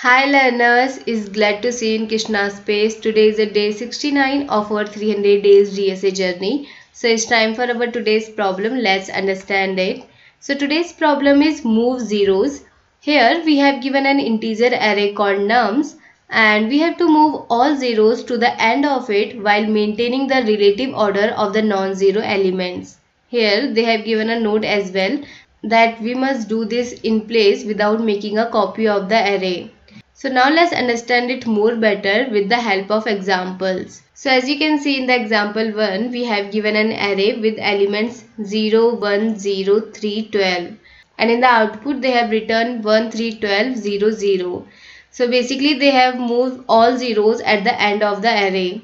Hi learners, is glad to see you in Krishna's space. Today is the day 69 of our 300 days DSA journey. So it's time for our today's problem. Let's understand it. So today's problem is move zeros. Here we have given an integer array called nums and we have to move all zeros to the end of it while maintaining the relative order of the non-zero elements. Here they have given a note as well that we must do this in place without making a copy of the array. So now let's understand it more better with the help of examples. So as you can see in the example 1, we have given an array with elements 0, 1, 0, 3, 12. And in the output they have written 1, 3, 12, 0, 0. So basically they have moved all zeros at the end of the array.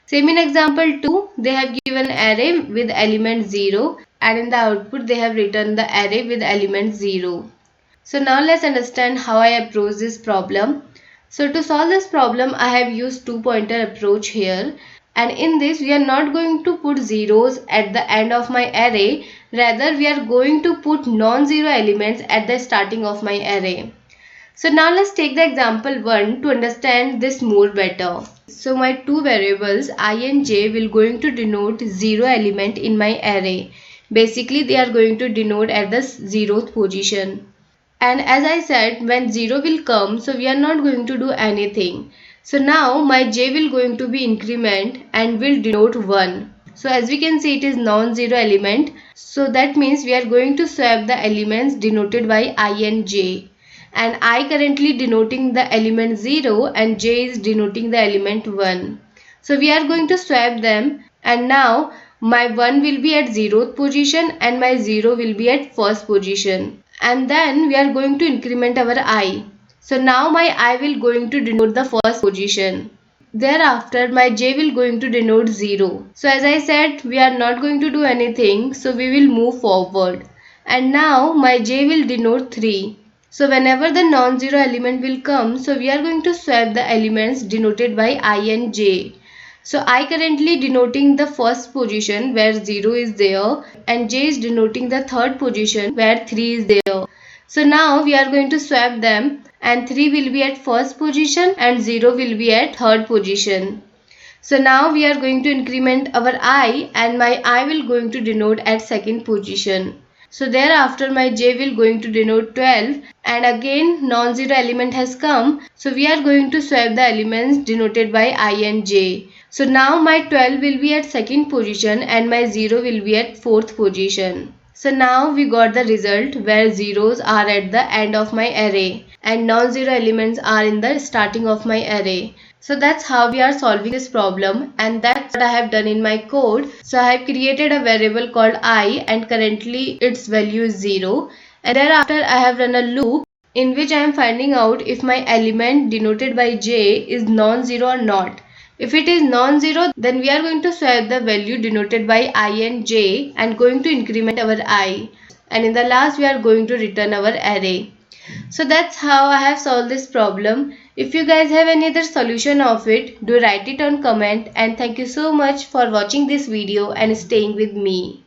Same in example 2, they have given an array with element 0 and in the output they have written the array with element 0. So now let's understand how I approach this problem. So to solve this problem, I have used two-pointer approach here. And in this, we are not going to put zeros at the end of my array. Rather, we are going to put non-zero elements at the starting of my array. So now let's take the example 1 to understand this more better. So my two variables I and j will going to denote zero element in my array. Basically, they are going to denote at the zeroth position. And as I said, when 0 will come, so we are not going to do anything. So now my j will going to be increment and will denote 1. So as we can see, it is non-zero element. So that means we are going to swap the elements denoted by I and j. And I currently denoting the element 0 and j is denoting the element 1. So we are going to swap them and now my 1 will be at 0th position and my 0 will be at first position. And then we are going to increment our I. So now my I will going to denote the first position. Thereafter my j will going to denote 0. So as I said, we are not going to do anything. So we will move forward. And now my j will denote 3. So whenever the non-zero element will come, so we are going to swap the elements denoted by I and j. So I currently denoting the first position where 0 is there and j is denoting the third position where 3 is there. So now we are going to swap them and 3 will be at first position and 0 will be at third position. So now we are going to increment our I and my I will going to denote at second position. So thereafter my j will going to denote 12 and again non-zero element has come. So we are going to swap the elements denoted by I and j. So now my 12 will be at second position and my 0 will be at fourth position. So now we got the result where zeros are at the end of my array and non-zero elements are in the starting of my array. So that's how we are solving this problem and that's what I have done in my code. So I have created a variable called I and currently its value is 0 and thereafter I have run a loop in which I am finding out if my element denoted by j is non-zero or not. If it is non-zero, then we are going to swap the value denoted by I and j and going to increment our I. And in the last, we are going to return our array. So that's how I have solved this problem. If you guys have any other solution of it, do write it on comment. And thank you so much for watching this video and staying with me.